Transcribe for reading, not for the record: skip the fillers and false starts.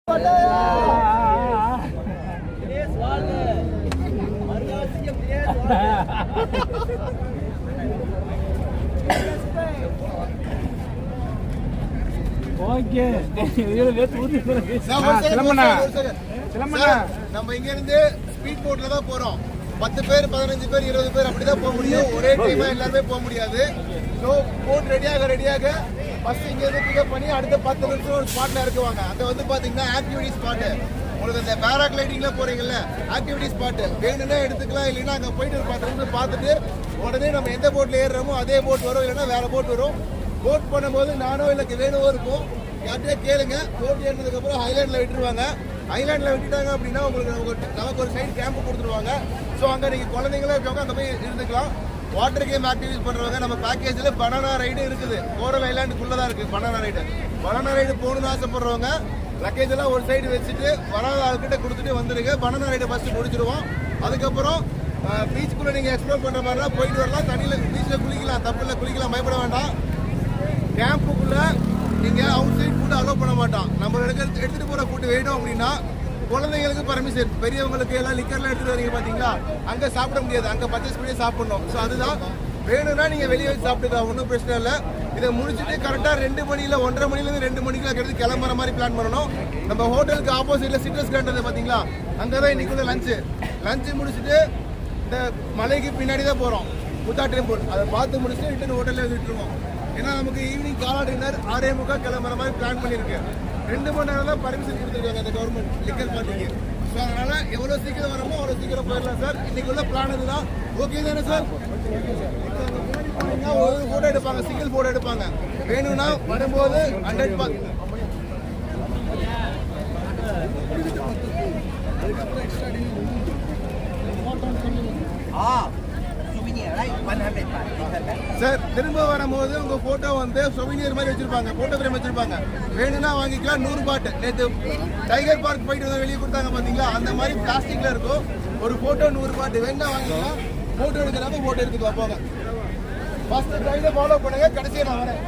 Okay நம்ம இங்க இருந்து ஸ்பீட் போட்ல தான் போறோம். 10 பேர் 15 பேர் 20 பேர் அப்படிதான் போக முடியும். ஒரே டைமா எல்லாருமே போக முடியாது. ஸோ போட் ரெடியாக ஃபர்ஸ்ட் இங்க இருந்து பிக்கப் பண்ணி அடுத்த 10 நிமிஷம் ஒரு ஸ்பாட்ல இருக்குவாங்க. அங்க வந்து பாத்தீங்கன்னா ஆக்டிவிட்டி ஸ்பாட். உங்களுக்கு இந்த பேராகிளைடிங்ல போறீங்கல்ல, ஆக்டிவிட்டி ஸ்பாட் வேணும்னா எடுத்துக்கலாம், இல்லைன்னா அங்க போயிட்டு ஒரு 10 நிமிஷம் பார்த்துட்டு உடனே நம்ம எந்த போட்ல ஏறுறோமோ அதே போட் வரும், இல்லைன்னா வேற போட் வரும். போட் பண்ணும்போது நானோ இல்லை வேணுவோ இருக்கும், யார்கிட்டயே கேளுங்க. போட் ஏறினதுக்கு அப்புறம் ஹைலாண்ட்ல விட்டுருவாங்க. ஹைலாண்ட்ல விட்டுட்டாங்க அப்படின்னா உங்களுக்கு நமக்கு ஒரு சைடு கேம்ப் கொடுத்துருவாங்க. ஸோ அங்கே நீங்கள் குழந்தைங்களா இருக்கவங்க அங்கே போய் இருந்துக்கலாம். வாட்டர் கேம் ஆக்டிவிட்டிஸ் பண்ணுறவங்க நம்ம பேக்கேஜில் பனானா ரைடு இருக்குது. கோரல் ஐலாண்டுக்குள்ளே தான் இருக்குது பனானா ரைடு. பனானா ரைடு போகணுன்னு ஆசைப்படுறவங்க லக்கேஜ் எல்லாம் ஒரு சைடு வச்சுட்டு வராத ஆள்கிட்ட கொடுத்துட்டு வந்துடுங்க. பனானா ரைடை ஃபஸ்ட்டு முடிச்சிடுவோம். அதுக்கப்புறம் பீச்சுக்குள்ளே நீங்கள் எக்ஸ்ப்ளோர் பண்ணுற மாதிரினா போயிட்டு வரலாம். தண்ணியில் பீச்சில் குளிக்கலாம், தப்பில் குளிக்கலாம், பயப்பட வேண்டாம். கேம்புக்குள்ள நீங்க அவுட் சைட் ஃபுட் அலோவ் பண்ண மாட்டோம். நம்ம எடுத்துட்டு போற ஃபுட் வேணும் அப்படின்னா குழந்தைங்களுக்கு பர்மிஷன். பெரியவங்களுக்கு எல்லாம் லிக்கர்லாம் எடுத்துட்டு வரீங்க பாத்தீங்களா, அங்க சாப்பிட முடியாது, அங்க பர்ச்சேஸ் பண்ணி சாப்பிடணும். ஸோ அதுதான் வேணும்னா நீங்க வெளியே வச்சு சாப்பிட்டுக்கலாம், ஒன்றும் பிரச்சனை இல்லை. இதை முடிச்சுட்டு கரெக்டா 2 மணி இல்லை 1:30 மணிலேருந்து 2 மணிக்கு கிளம்புற மாதிரி பிளான் பண்ணணும். நம்ம ஹோட்டலுக்கு ஆப்போசிட்ல சிட்ரஸ் கார்டு பாத்தீங்களா, அங்கதான் இன்னைக்குள்ள லஞ்சு முடிச்சுட்டு இந்த மலைக்கு பின்னாடி தான் போறோம், புத்தா டெம்பிள். அதை பார்த்து முடிச்சுட்டு ரிட்டர்ன் ஹோட்டல்ல விட்டுருவோம். ஏன்னா நமக்கு ஈவினிங் காலா டின்னர் 6:45 கிளம்புற மாதிரி பிளான் பண்ணியிருக்கு. 2 மணி நேரம் தான் பர்மிஷன் கொடுத்துருக்காங்க அந்த கவர்மெண்ட் லிக்கர் பார்ட்டிக்கு. ஸோ அதனால எவ்வளோ சீக்கிரம் வரமோ அவ்வளோ சீக்கிரம் போயிடலாம் சார். இன்னைக்கு உள்ள பிளான் இதுதான். ஓகே தானே சார்? ஒரு ஃபோட்டோ எடுப்பாங்க, சிங்கிள் ஃபோட்டோ எடுப்பாங்க. வேணும்னா வரும்போது 100 சார். திரும்ப வரும்போது உங்க போட்டோ வந்து சொவினியர் மாதிரி வச்சிருப்பாங்க, போட்டோ ஃப்ரேம் வச்சிருப்பாங்க. வேணும்னா வாங்கிக்கலாம். 100 பாட். நேற்று டைகர் பார்க் போயிட்டு வெளியே கொடுத்தாங்க பாத்தீங்களா, அந்த மாதிரி பிளாஸ்டிக்ல இருக்கும். ஒரு போட்டோ 100 பாட். வேணா வாங்கிக்கலாம். போட்டோ எடுக்கிறப்ப போட்டோ எடுத்துக்கலாம். போங்க, ஃபர்ஸ்ட் கைட ஃபாலோ பண்ணுங்க. கடைசியா நான் வரேன்.